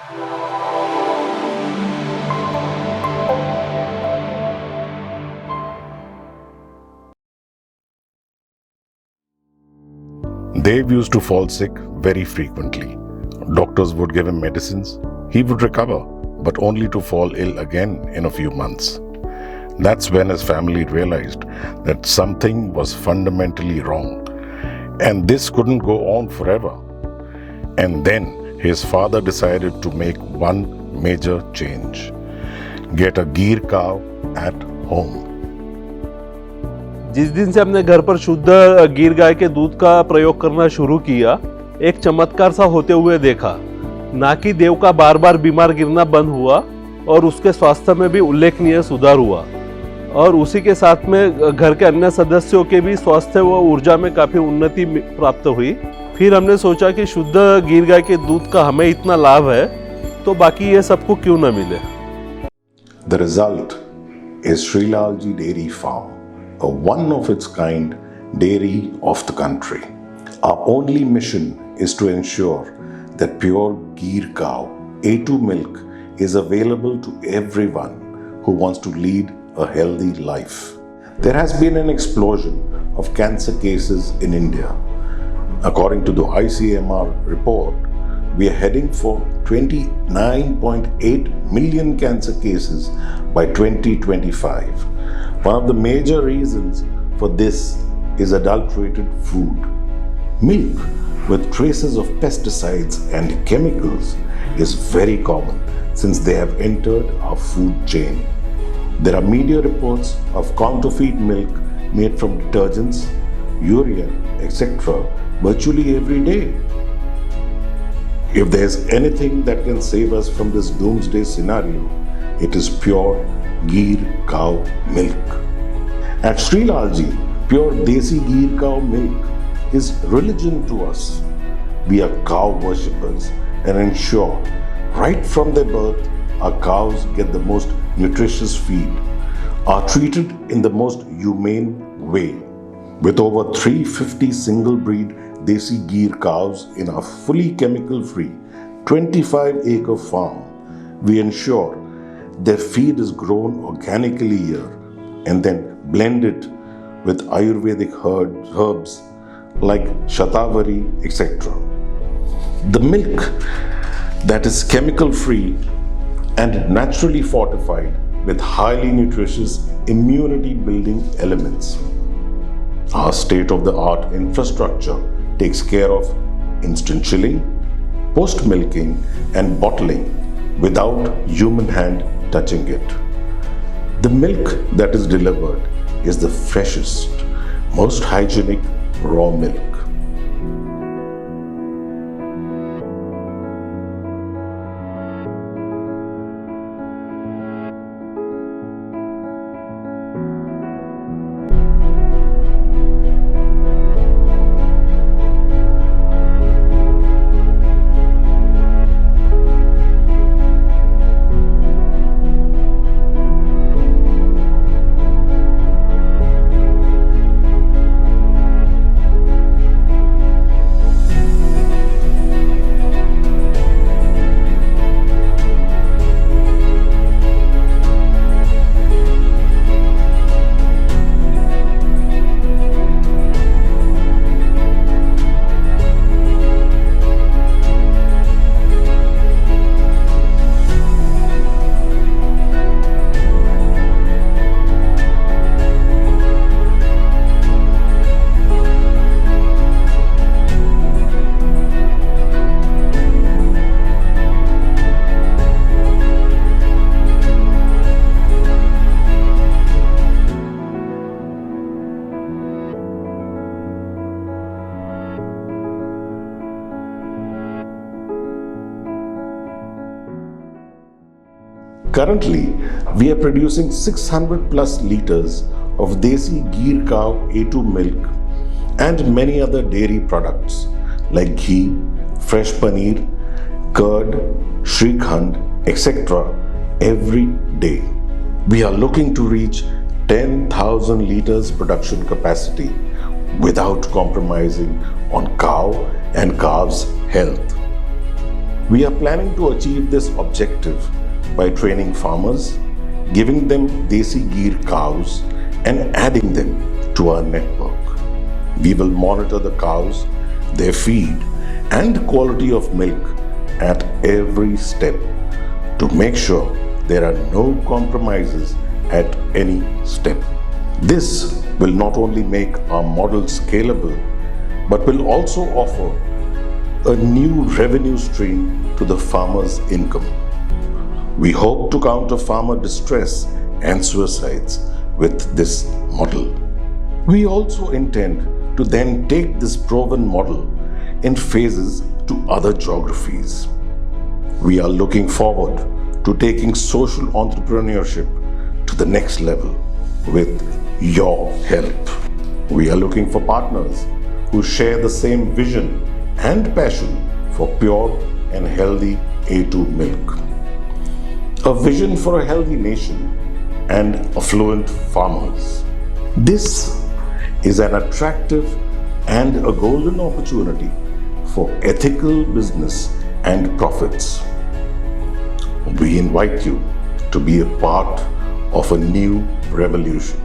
Dave used to fall sick very frequently. Doctors would give him medicines. He would recover, but only to fall ill again in a few months. That's when his family realized that something was fundamentally wrong, and this couldn't go on forever. And then his father decided to make one major change: get a ghee cow at home. जिस दिन से हमने घर पर शुद्ध गिर गाय के दूध का प्रयोग करना शुरू किया, एक चमत्कार सा होते हुए देखा। ना कि देव का बार बार बीमार गिरना बंद हुआ और उसके स्वास्थ्य में भी उल्लेखनीय सुधार हुआ, और उसी के साथ में घर के अन्य सदस्यों के भी स्वास्थ्य व ऊर्जा में काफी उन्नति प्राप्त हुई। फिर हमने सोचा कि शुद्ध गिर गाय के दूध का हमें इतना लाभ है, तो बाकी ये सबको क्यों न मिले। The result is Shreelalji Dairy Farm, a one-of-its-kind dairy of the country. Our only mission is to ensure that pure ghee cow A2 milk is available to everyone who wants to lead a healthy life. There has been an explosion of cancer cases in India. According to the ICMR report, we are heading for 29.8 million cancer cases by 2025. One of the major reasons for this is adulterated food. Milk with traces of pesticides and chemicals is very common since they have entered our food chain. There are media reports of counterfeit milk made from detergents, urea, etc. virtually every day. If there's anything that can save us from this doomsday scenario, it is pure ghee cow milk. At Shreelalji, pure desi ghee cow milk is religion to us. We are cow worshippers and ensure right from their birth our cows get the most nutritious feed, are treated in the most humane way. With over 350 single breed desi ghee cows in our fully chemical-free 25-acre farm, we ensure their feed is grown organically here and then blended with Ayurvedic herbs like shatavari, etc. The milk that is chemical-free and naturally fortified with highly nutritious immunity-building elements. Our state-of-the-art infrastructure takes care of instant chilling, post-milking and bottling without human hand touching it. The milk that is delivered is the freshest, most hygienic raw milk. Currently, we are producing 600 plus liters of desi ghee cow A2 milk and many other dairy products like ghee, fresh paneer, curd, shrikhand, etc. every day. We are looking to reach 10,000 liters production capacity without compromising on cow and calves' health. We are planning to achieve this objective by training farmers, giving them Desi Gir cows, and adding them to our network. We will monitor the cows, their feed, and quality of milk at every step to make sure there are no compromises at any step. This will not only make our model scalable, but will also offer a new revenue stream to the farmer's income. We hope to counter farmer distress and suicides with this model. We also intend to then take this proven model in phases to other geographies. We are looking forward to taking social entrepreneurship to the next level with your help. We are looking for partners who share the same vision and passion for pure and healthy A2 milk. A vision for a healthy nation and affluent farmers. This is an attractive and a golden opportunity for ethical business and profits. We invite you to be a part of a new revolution.